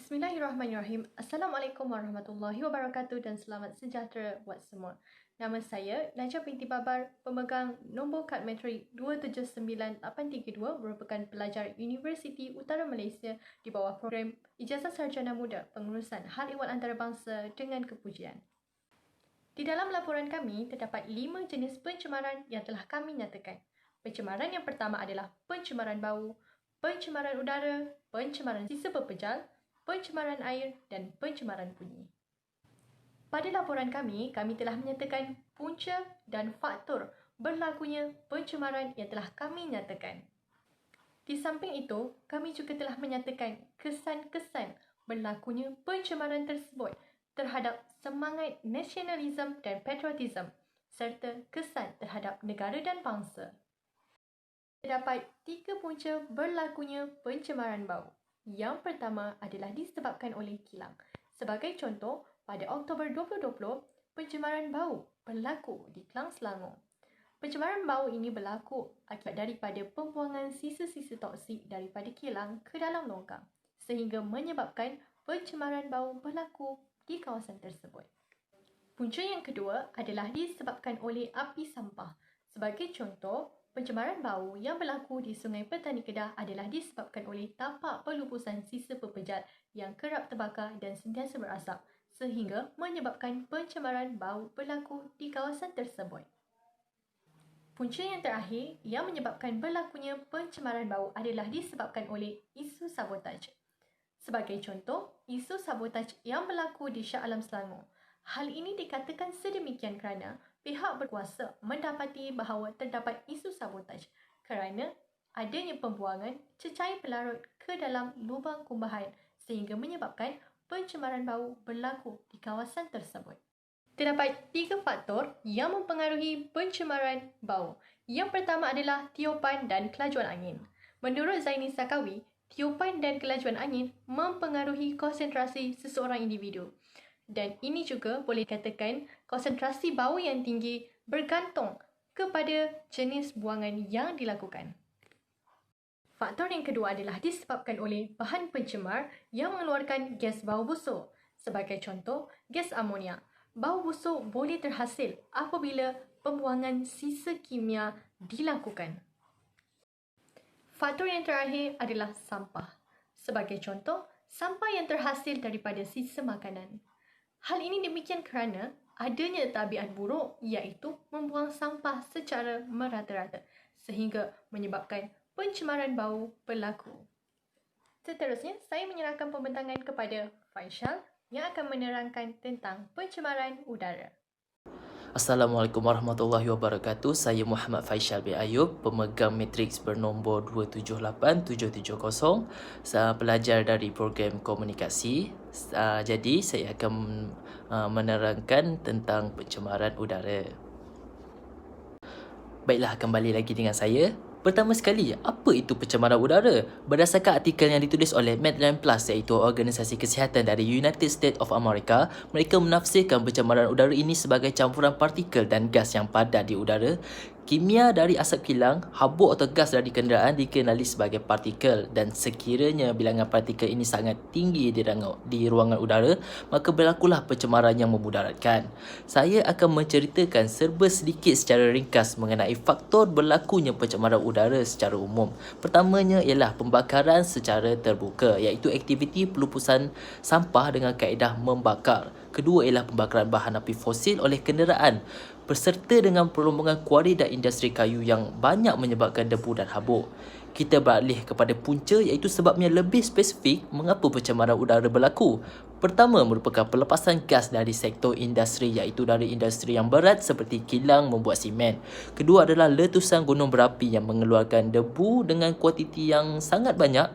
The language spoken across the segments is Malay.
Bismillahirrahmanirrahim. Assalamualaikum warahmatullahi wabarakatuh dan selamat sejahtera buat semua. Nama saya Najah binti Babar, pemegang nombor kad metrik 279832, merupakan pelajar Universiti Utara Malaysia di bawah program Ijazah Sarjana Muda Pengurusan Hal Ehwal Antarabangsa dengan Kepujian. Di dalam laporan kami, terdapat 5 jenis pencemaran yang telah kami nyatakan. Pencemaran yang pertama adalah pencemaran bau, pencemaran udara, pencemaran sisa pepejal, pencemaran air dan pencemaran bunyi. Pada laporan kami telah menyatakan punca dan faktor berlakunya pencemaran yang telah kami nyatakan. Di samping itu, kami juga telah menyatakan kesan-kesan berlakunya pencemaran tersebut terhadap semangat nasionalisme dan patriotisme serta kesan terhadap negara dan bangsa. Terdapat 3 punca berlakunya pencemaran bau. Yang pertama adalah disebabkan oleh kilang. Sebagai contoh, pada Oktober 2020, pencemaran bau berlaku di Klang Selangor. Pencemaran bau ini berlaku akibat daripada pembuangan sisa-sisa toksik daripada kilang ke dalam longkang, sehingga menyebabkan pencemaran bau berlaku di kawasan tersebut. Punca yang kedua adalah disebabkan oleh api sampah. Sebagai contoh, pencemaran bau yang berlaku di Sungai Petani Kedah adalah disebabkan oleh tapak pelupusan sisa pepejal yang kerap terbakar dan sentiasa berasap, sehingga menyebabkan pencemaran bau berlaku di kawasan tersebut. Punca yang terakhir yang menyebabkan berlakunya pencemaran bau adalah disebabkan oleh isu sabotaj. Sebagai contoh, isu sabotaj yang berlaku di Shah Alam Selangor. Hal ini dikatakan sedemikian kerana pihak berkuasa mendapati bahawa terdapat isu sabotaj kerana adanya pembuangan cecair pelarut ke dalam lubang kumbahan sehingga menyebabkan pencemaran bau berlaku di kawasan tersebut. Terdapat 3 faktor yang mempengaruhi pencemaran bau. Yang pertama adalah tiupan dan kelajuan angin. Menurut Zaini Sakawi, tiupan dan kelajuan angin mempengaruhi konsentrasi seseorang individu. Dan ini juga boleh dikatakan konsentrasi bau yang tinggi bergantung kepada jenis buangan yang dilakukan. Faktor yang kedua adalah disebabkan oleh bahan pencemar yang mengeluarkan gas bau busuk. Sebagai contoh, gas amonia. Bau busuk boleh terhasil apabila pembuangan sisa kimia dilakukan. Faktor yang terakhir adalah sampah. Sebagai contoh, sampah yang terhasil daripada sisa makanan. Hal ini demikian kerana adanya tabiat buruk iaitu membuang sampah secara merata-rata sehingga menyebabkan pencemaran bau berlaku. Seterusnya, saya menyerahkan pembentangan kepada Faisal yang akan menerangkan tentang pencemaran udara. Assalamualaikum warahmatullahi wabarakatuh. Saya Muhammad Faisal bin Ayub, pemegang matriks bernombor 278770. Saya pelajar dari program komunikasi. Jadi saya akan menerangkan tentang pencemaran udara. Baiklah, kembali lagi dengan saya. Pertama sekali, apa itu pencemaran udara? Berdasarkan artikel yang ditulis oleh Medline Plus, iaitu Organisasi Kesihatan dari United States of America, mereka menafsirkan pencemaran udara ini sebagai campuran partikel dan gas yang padat di udara. Kimia dari asap kilang, habuk atau gas dari kenderaan dikenali sebagai partikel, dan sekiranya bilangan partikel ini sangat tinggi di ruangan udara, maka berlakulah pencemaran yang memudaratkan. Saya akan menceritakan serba sedikit secara ringkas mengenai faktor berlakunya pencemaran udara secara umum. Pertamanya ialah pembakaran secara terbuka, iaitu aktiviti pelupusan sampah dengan kaedah membakar. Kedua ialah pembakaran bahan api fosil oleh kenderaan berserta dengan perlombongan kuari dan industri kayu yang banyak menyebabkan debu dan habuk. Kita beralih kepada punca, iaitu sebabnya lebih spesifik mengapa pencemaran udara berlaku. Pertama merupakan pelepasan gas dari sektor industri, iaitu dari industri yang berat seperti kilang membuat simen. Kedua adalah letusan gunung berapi yang mengeluarkan debu dengan kuantiti yang sangat banyak.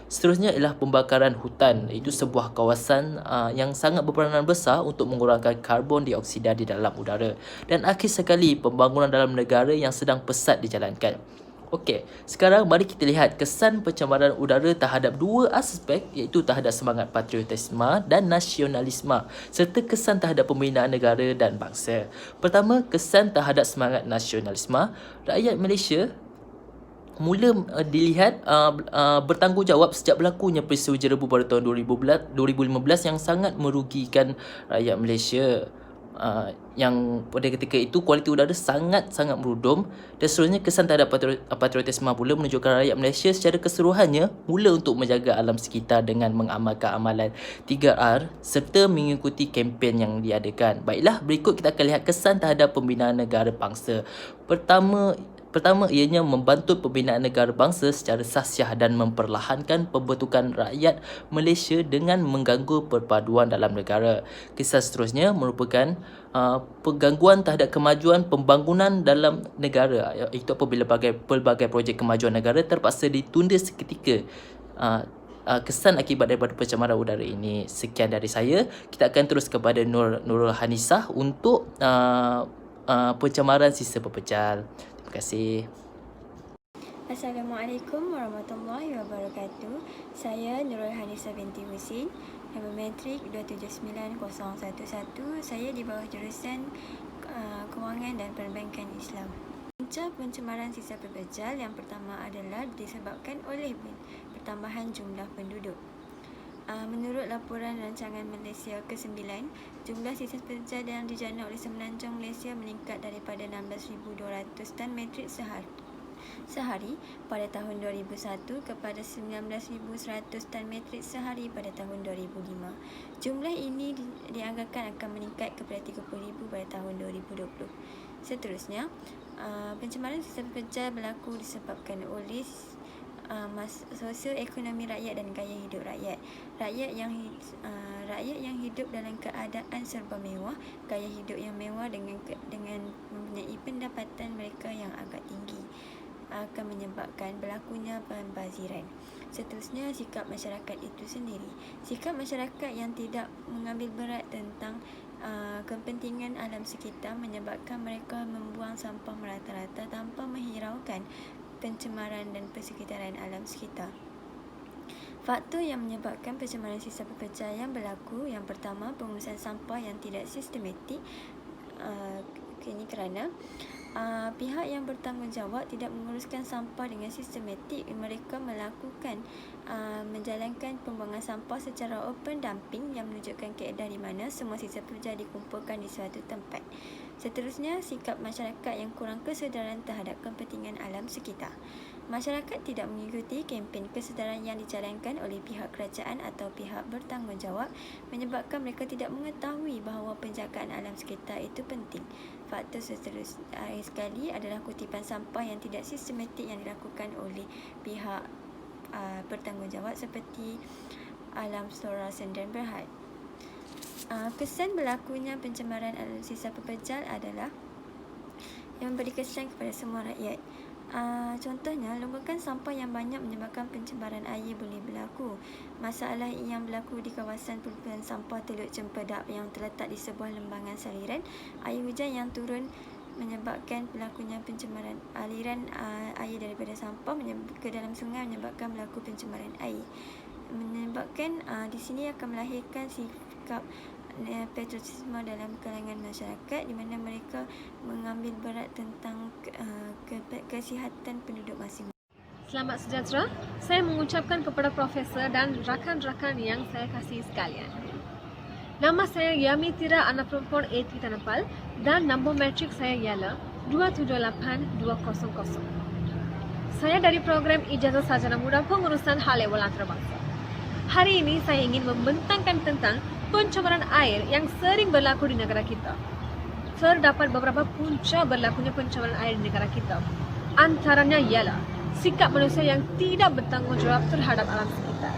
Seterusnya ialah pembakaran hutan, iaitu sebuah kawasan yang sangat berperanan besar untuk mengurangkan karbon dioksida di dalam udara. Dan akhir sekali, pembangunan dalam negara yang sedang pesat dijalankan. Okey, sekarang mari kita lihat kesan pencemaran udara terhadap 2 aspek, iaitu terhadap semangat patriotisme dan nasionalisme, serta kesan terhadap pembinaan negara dan bangsa. Pertama, kesan terhadap semangat nasionalisme. Rakyat Malaysia mula dilihat bertanggungjawab sejak berlakunya peristiwa jerebu pada tahun 2015 yang sangat merugikan rakyat Malaysia. Yang pada ketika itu kualiti udara sangat-sangat merudum, dan seterusnya kesan terhadap patriotisme pula menunjukkan rakyat Malaysia secara keseluruhannya mula untuk menjaga alam sekitar dengan mengamalkan amalan 3R serta mengikuti kempen yang diadakan. Baiklah, berikut kita akan lihat kesan terhadap pembinaan negara bangsa. Pertama, ianya membantu pembinaan negara bangsa secara sahsiah dan memperlahankan pembentukan rakyat Malaysia dengan mengganggu perpaduan dalam negara. Kesan seterusnya merupakan penggangguan terhadap kemajuan pembangunan dalam negara. Itu apabila pelbagai projek kemajuan negara terpaksa ditunda seketika. Kesan akibat daripada pencemaran udara ini. Sekian dari saya. Kita akan terus kepada Nurul Hanisah untuk pencemaran sisa pepecal. Terima kasih. Assalamualaikum warahmatullahi wabarakatuh. Saya Nurul Hanisah binti Husin, nombor matrik 279011. Saya di bawah jurusan Kewangan dan Perbankan Islam. Punca pencemaran sisa pepecal yang pertama adalah disebabkan oleh pertambahan jumlah penduduk. Menurut laporan rancangan Malaysia ke-9, jumlah sisa pepecal yang dijana oleh Semenanjung Malaysia meningkat daripada 16,200 tan metrik sehari pada tahun 2001 kepada 19,100 tan metrik sehari pada tahun 2005. Jumlah ini dianggarkan akan meningkat kepada 30,000 pada tahun 2020. Seterusnya, pencemaran sisa pepecal berlaku disebabkan oleh sosioekonomi rakyat dan gaya hidup rakyat. Rakyat yang hidup dalam keadaan serba mewah, gaya hidup yang mewah dengan mempunyai pendapatan mereka yang agak tinggi akan menyebabkan berlakunya pembaziran. Seterusnya, sikap masyarakat itu sendiri. Sikap masyarakat yang tidak mengambil berat tentang kepentingan alam sekitar menyebabkan mereka membuang sampah merata-rata tanpa menghiraukan pencemaran dan persekitaran alam sekitar. Faktor yang menyebabkan pencemaran sisa pepecal yang berlaku, yang pertama, pengurusan sampah yang tidak sistematik. Ini kerana pihak yang bertanggungjawab tidak menguruskan sampah dengan sistematik. Mereka menjalankan pembuangan sampah secara open dumping yang menunjukkan kaedah di mana semua sisa pepecal dikumpulkan di suatu tempat. Seterusnya, sikap masyarakat yang kurang kesedaran terhadap kepentingan alam sekitar. Masyarakat tidak mengikuti kempen kesedaran yang dijalankan oleh pihak kerajaan atau pihak bertanggungjawab menyebabkan mereka tidak mengetahui bahawa penjagaan alam sekitar itu penting. Faktor seterusnya sekali adalah kutipan sampah yang tidak sistematik yang dilakukan oleh pihak bertanggungjawab seperti Alam Flora Sdn Bhd. Kesan berlakunya pencemaran alam sisa pepecal adalah yang memberi kesan kepada semua rakyat. Contohnya, lumpukan sampah yang banyak menyebabkan pencemaran air boleh berlaku. Masalah yang berlaku di kawasan pelumpukan sampah Teluk Cempedak yang terletak di sebuah lembangan saliran air hujan yang turun menyebabkan berlakunya pencemaran. Aliran air daripada sampah ke dalam sungai menyebabkan berlaku pencemaran air. Menyebabkan di sini akan melahirkan sikap patriotisme dalam kalangan masyarakat di mana mereka mengambil berat tentang kesihatan penduduk masing-masing. Selamat sejahtera. Saya mengucapkan kepada Profesor dan rakan-rakan yang saya kasihi sekalian. Nama saya Yami Tira, anak perempuan A3 Tanapal, dan nombor matrik saya ialah 278200. Saya dari program Ijazah Sarjana Muda Pengurusan Hal Ehwal Antarabangsa. Hari ini saya ingin membentangkan tentang pencemaran air yang sering berlaku di negara kita. Terdapat beberapa punca berlakunya pencemaran air di negara kita. Antaranya ialah sikap manusia yang tidak bertanggungjawab terhadap alam sekitar.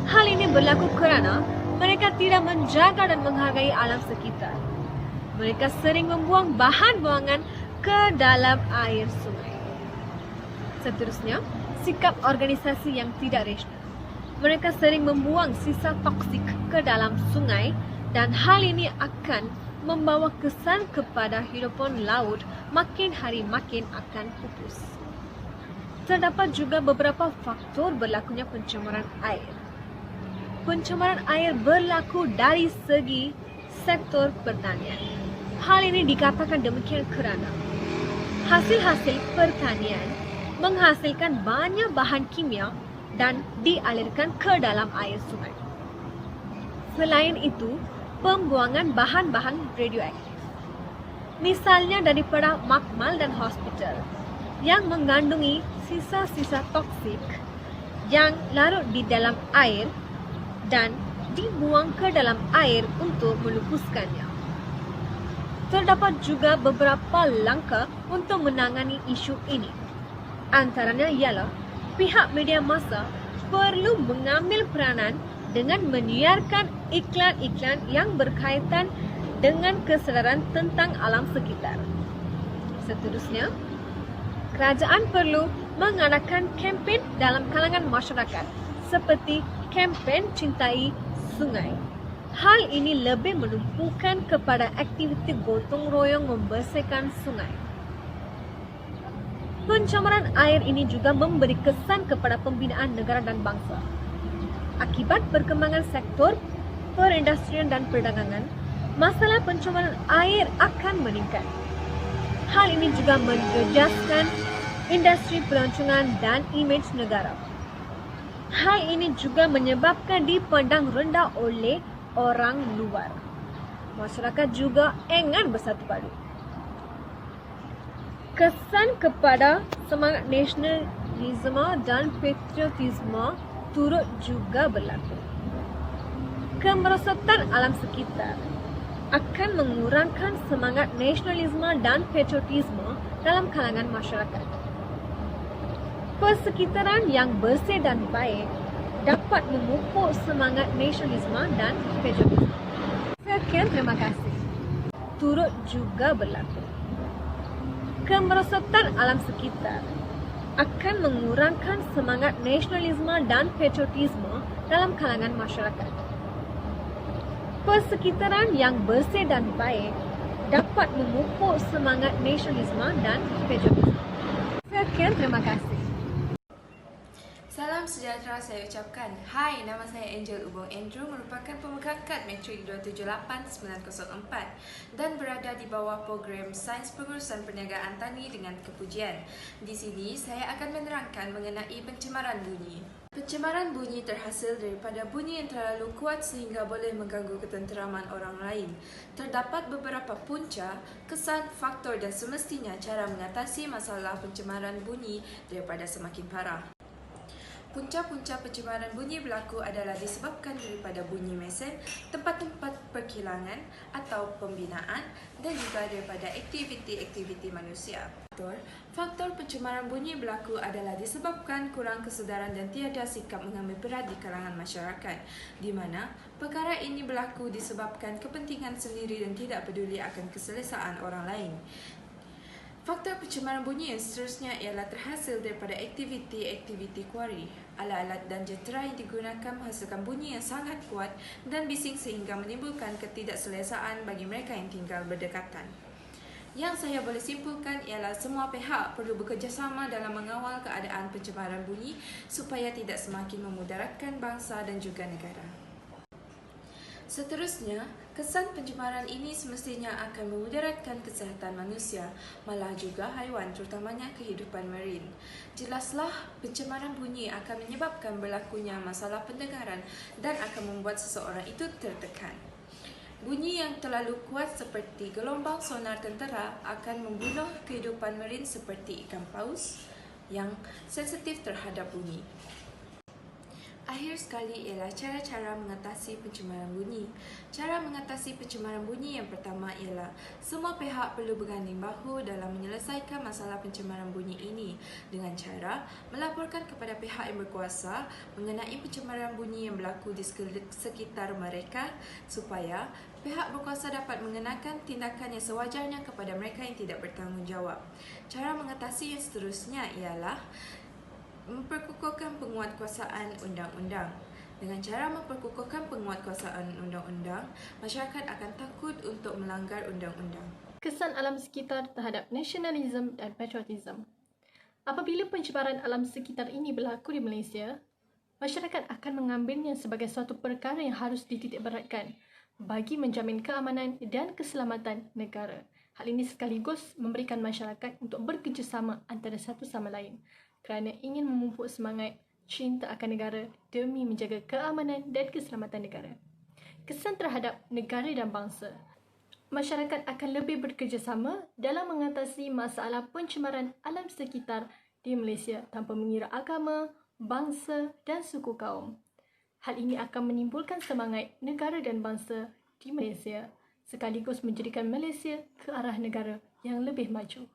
Hal ini berlaku kerana mereka tidak menjaga dan menghargai alam sekitar. Mereka sering membuang bahan buangan ke dalam air sungai. Seterusnya, sikap organisasi yang tidak rasional. Mereka sering membuang sisa toksik ke dalam sungai dan hal ini akan membawa kesan kepada hidupan laut makin hari makin akan pupus. Terdapat juga beberapa faktor berlakunya pencemaran air. Pencemaran air berlaku dari segi sektor pertanian. Hal ini dikatakan demikian kerana hasil-hasil pertanian menghasilkan banyak bahan kimia dan dialirkan ke dalam air sungai. Selain itu, pembuangan bahan-bahan radioaktif, misalnya daripada makmal dan hospital, yang mengandungi sisa-sisa toksik yang larut di dalam air dan dibuang ke dalam air untuk melupuskannya. Terdapat juga beberapa langkah untuk menangani isu ini. Antaranya ialah pihak media massa perlu mengambil peranan dengan menyiarkan iklan-iklan yang berkaitan dengan kesedaran tentang alam sekitar. Seterusnya, kerajaan perlu mengadakan kempen dalam kalangan masyarakat seperti kempen Cintai Sungai. Hal ini lebih menumpukan kepada aktiviti gotong royong membersihkan sungai. Pencemaran air ini juga memberi kesan kepada pembinaan negara dan bangsa. Akibat perkembangan sektor perindustrian dan perdagangan, masalah pencemaran air akan meningkat. Hal ini juga menjejaskan industri pelancongan dan imej negara. Hal ini juga menyebabkan dipandang rendah oleh orang luar. Masyarakat juga enggan bersatu padu. Kesan kepada semangat nasionalisme dan patriotisme turut juga berlaku. Kemerosotan alam sekitar akan mengurangkan semangat nasionalisme dan patriotisme dalam kalangan masyarakat. Persekitaran yang bersih dan baik dapat memupuk semangat nasionalisme dan patriotisme. Sekian, terima kasih. Turut juga berlaku. Kemerosotan alam sekitar akan mengurangkan semangat nasionalisme dan patriotisme dalam kalangan masyarakat. Persekitaran yang bersih dan baik dapat memupuk semangat nasionalisme dan patriotisme. Sekian, terima kasih. Salam sejahtera saya ucapkan. Hai, nama saya Angel Ubong Andrew, merupakan pemegang kad Matrik 278904 dan berada di bawah program Sains Pengurusan Perniagaan Tani dengan kepujian. Di sini saya akan menerangkan mengenai pencemaran bunyi. Pencemaran bunyi terhasil daripada bunyi yang terlalu kuat sehingga boleh mengganggu ketenteraman orang lain. Terdapat beberapa punca, kesan, faktor dan semestinya cara mengatasi masalah pencemaran bunyi daripada semakin parah. Punca-punca pencemaran bunyi berlaku adalah disebabkan daripada bunyi mesin, tempat-tempat perkilangan atau pembinaan dan juga daripada aktiviti-aktiviti manusia. Faktor pencemaran bunyi berlaku adalah disebabkan kurang kesedaran dan tiada sikap mengambil berat di kalangan masyarakat, di mana perkara ini berlaku disebabkan kepentingan sendiri dan tidak peduli akan keselesaan orang lain. Faktor pencemaran bunyi yang seterusnya ialah terhasil daripada aktiviti-aktiviti kuari. Alat-alat dan jentera yang digunakan menghasilkan bunyi yang sangat kuat dan bising sehingga menimbulkan ketidakselesaan bagi mereka yang tinggal berdekatan. Yang saya boleh simpulkan ialah semua pihak perlu bekerjasama dalam mengawal keadaan pencemaran bunyi supaya tidak semakin memudaratkan bangsa dan juga negara. Seterusnya, kesan pencemaran ini semestinya akan memudaratkan kesihatan manusia, malah juga haiwan, terutamanya kehidupan marin. Jelaslah, pencemaran bunyi akan menyebabkan berlakunya masalah pendengaran dan akan membuat seseorang itu tertekan. Bunyi yang terlalu kuat seperti gelombang sonar tentera akan membunuh kehidupan marin seperti ikan paus yang sensitif terhadap bunyi. Akhir sekali ialah cara-cara mengatasi pencemaran bunyi. Cara mengatasi pencemaran bunyi yang pertama ialah semua pihak perlu berganding bahu dalam menyelesaikan masalah pencemaran bunyi ini dengan cara melaporkan kepada pihak yang berkuasa mengenai pencemaran bunyi yang berlaku di sekitar mereka supaya pihak berkuasa dapat mengenakan tindakan yang sewajarnya kepada mereka yang tidak bertanggungjawab. Cara mengatasi yang seterusnya ialah memperkukuhkan penguatkuasaan undang-undang. Dengan cara memperkukuhkan penguatkuasaan undang-undang, masyarakat akan takut untuk melanggar undang-undang. Kesan alam sekitar terhadap nasionalisme dan patriotisme. Apabila pencemaran alam sekitar ini berlaku di Malaysia, masyarakat akan mengambilnya sebagai suatu perkara yang harus dititikberatkan bagi menjamin keamanan dan keselamatan negara. Hal ini sekaligus memberikan masyarakat untuk bekerjasama antara satu sama lain kerana ingin memupuk semangat cinta akan negara demi menjaga keamanan dan keselamatan negara. Kesan terhadap negara dan bangsa. Masyarakat akan lebih bekerjasama dalam mengatasi masalah pencemaran alam sekitar di Malaysia tanpa mengira agama, bangsa dan suku kaum. Hal ini akan menimbulkan semangat negara dan bangsa di Malaysia sekaligus menjadikan Malaysia ke arah negara yang lebih maju.